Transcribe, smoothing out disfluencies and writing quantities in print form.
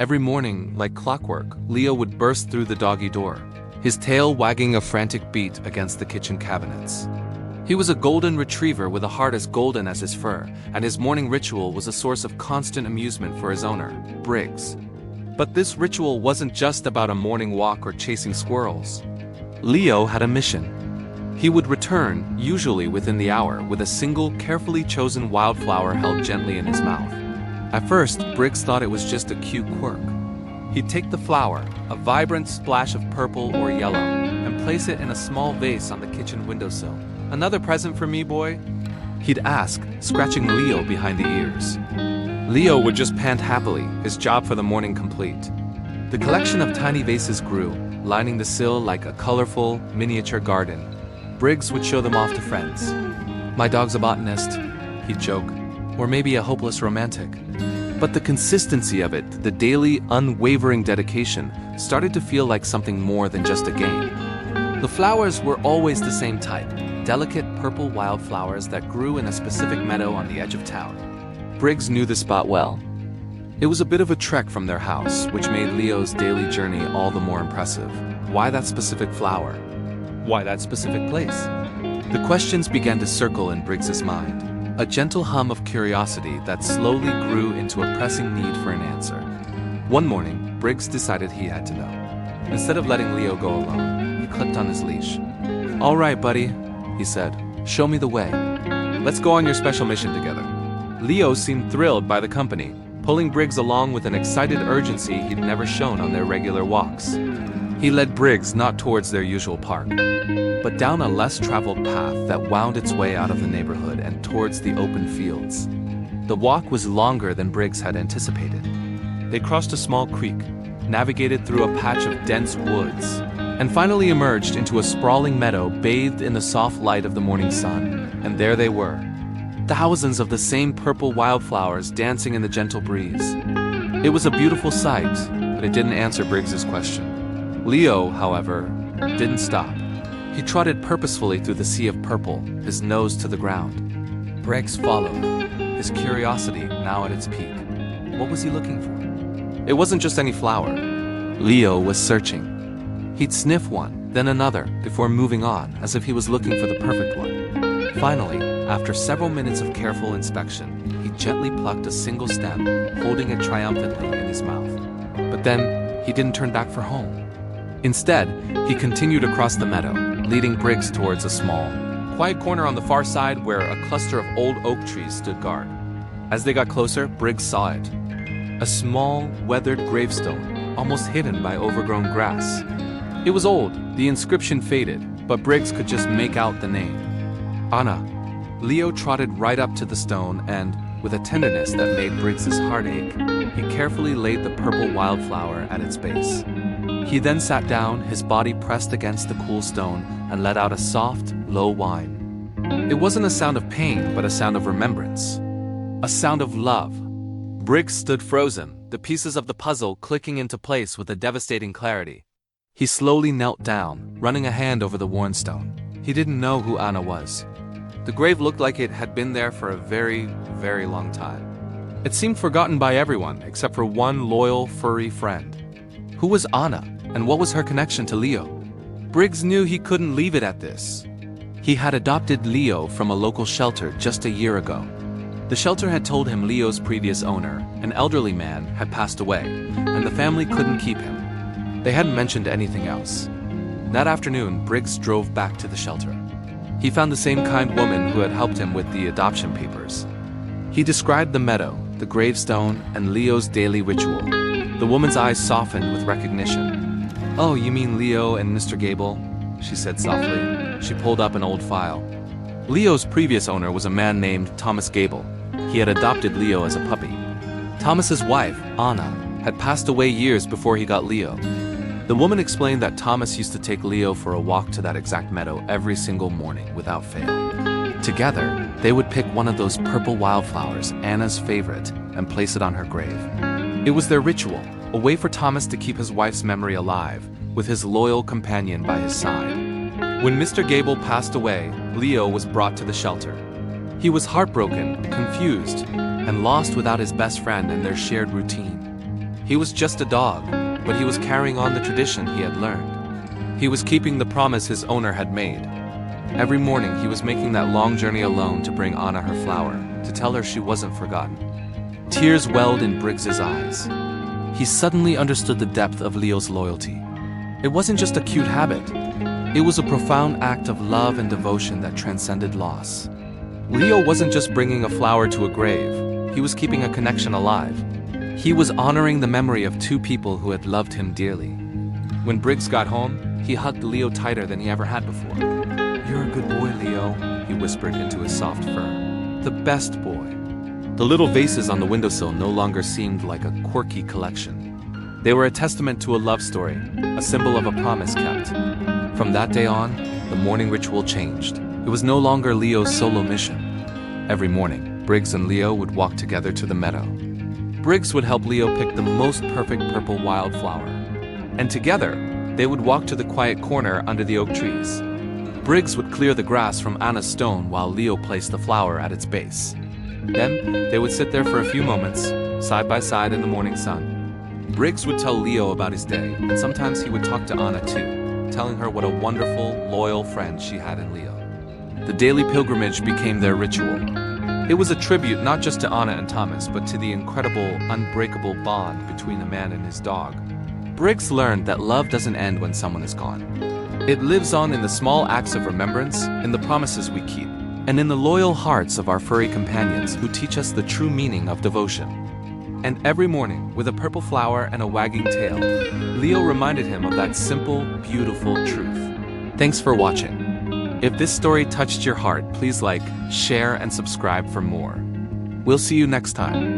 Every morning, like clockwork, Leo would burst through the doggy door, his tail wagging a frantic beat against the kitchen cabinets. He was a golden retriever with a heart as golden as his fur, and his morning ritual was a source of constant amusement for his owner, Briggs. But this ritual wasn't just about a morning walk or chasing squirrels. Leo had a mission. He would return, usually within the hour, with a single, carefully chosen wildflower held gently in his mouth. At first, Briggs thought it was just a cute quirk. He'd take the flower, a vibrant splash of purple or yellow, and place it in a small vase on the kitchen windowsill. "Another present for me, boy?" he'd ask, scratching Leo behind the ears. Leo would just pant happily, his job for the morning complete. The collection of tiny vases grew, lining the sill like a colorful, miniature garden. Briggs would show them off to friends. "My dog's a botanist," he'd joke, "or maybe a hopeless romantic." But the consistency of it, the daily, unwavering dedication, started to feel like something more than just a game. The flowers were always the same type, delicate purple wildflowers that grew in a specific meadow on the edge of town. Briggs knew the spot well. It was a bit of a trek from their house, which made Leo's daily journey all the more impressive. Why that specific flower? Why that specific place? The questions began to circle in Briggs's mind, a gentle hum of curiosity that slowly grew into a pressing need for an answer. One morning, Briggs decided he had to know. Instead of letting Leo go alone, he clicked on his leash. "All right, buddy," he said, "show me the way. Let's go on your special mission together." Leo seemed thrilled by the company, pulling Briggs along with an excited urgency he'd never shown on their regular walks. He led Briggs not towards their usual park, but down a less traveled path that wound its way out of the neighborhood and towards the open fields. The walk was longer than Briggs had anticipated. They crossed a small creek, navigated through a patch of dense woods, and finally emerged into a sprawling meadow bathed in the soft light of the morning sun. And there they were, thousands of the same purple wildflowers dancing in the gentle breeze. It was a beautiful sight, but it didn't answer Briggs's question. Leo, however, didn't stop. He trotted purposefully through the sea of purple, his nose to the ground. Briggs followed, his curiosity now at its peak. What was he looking for? It wasn't just any flower. Leo was searching. He'd sniff one, then another, before moving on, as if he was looking for the perfect one. Finally, after several minutes of careful inspection, he gently plucked a single stem, holding it triumphantly in his mouth. But then, he didn't turn back for home. Instead, he continued across the meadow, leading Briggs towards a small, quiet corner on the far side where a cluster of old oak trees stood guard. As they got closer, Briggs saw it. A small, weathered gravestone, almost hidden by overgrown grass. It was old, the inscription faded, but Briggs could just make out the name. Anna. Leo trotted right up to the stone and, with a tenderness that made Briggs's heart ache, he carefully laid the purple wildflower at its base. He then sat down, his body pressed against the cool stone, and let out a soft, low whine. It wasn't a sound of pain, but a sound of remembrance. A sound of love. Briggs stood frozen, the pieces of the puzzle clicking into place with a devastating clarity. He slowly knelt down, running a hand over the worn stone. He didn't know who Anna was. The grave looked like it had been there for a very, very long time. It seemed forgotten by everyone, except for one loyal, furry friend. Who was Anna, and what was her connection to Leo? Briggs knew he couldn't leave it at this. He had adopted Leo from a local shelter just a year ago. The shelter had told him Leo's previous owner, an elderly man, had passed away, and the family couldn't keep him. They hadn't mentioned anything else. That afternoon, Briggs drove back to the shelter. He found the same kind woman who had helped him with the adoption papers. He described the meadow, the gravestone, and Leo's daily ritual. The woman's eyes softened with recognition. "Oh, you mean Leo and Mr. Gable?" she said softly. She pulled up an old file. Leo's previous owner was a man named Thomas Gable. He had adopted Leo as a puppy. Thomas's wife, Anna, had passed away years before he got Leo. The woman explained that Thomas used to take Leo for a walk to that exact meadow every single morning without fail. Together, they would pick one of those purple wildflowers, Anna's favorite, and place it on her grave. It was their ritual, a way for Thomas to keep his wife's memory alive, with his loyal companion by his side. When Mr. Gable passed away, Leo was brought to the shelter. He was heartbroken, confused, and lost without his best friend and their shared routine. He was just a dog, but he was carrying on the tradition he had learned. He was keeping the promise his owner had made. Every morning he was making that long journey alone to bring Anna her flower, to tell her she wasn't forgotten. Tears welled in Briggs's eyes. He suddenly understood the depth of Leo's loyalty. It wasn't just a cute habit. It was a profound act of love and devotion that transcended loss. Leo wasn't just bringing a flower to a grave. He was keeping a connection alive. He was honoring the memory of two people who had loved him dearly. When Briggs got home, he hugged Leo tighter than he ever had before. "You're a good boy, Leo," he whispered into his soft fur. "The best boy." The little vases on the windowsill no longer seemed like a quirky collection. They were a testament to a love story, a symbol of a promise kept. From that day on, the morning ritual changed. It was no longer Leo's solo mission. Every morning, Briggs and Leo would walk together to the meadow. Briggs would help Leo pick the most perfect purple wildflower. And together, they would walk to the quiet corner under the oak trees. Briggs would clear the grass from Anna's stone while Leo placed the flower at its base. Then, they would sit there for a few moments, side by side in the morning sun. Briggs would tell Leo about his day, and sometimes he would talk to Anna too, telling her what a wonderful, loyal friend she had in Leo. The daily pilgrimage became their ritual. It was a tribute not just to Anna and Thomas, but to the incredible, unbreakable bond between a man and his dog. Briggs learned that love doesn't end when someone is gone. It lives on in the small acts of remembrance, in the promises we keep, and in the loyal hearts of our furry companions who teach us the true meaning of devotion. And every morning, with a purple flower and a wagging tail, Leo reminded him of that simple, beautiful truth. Thanks for watching. If this story touched your heart, please like, share, and subscribe for more. We'll see you next time.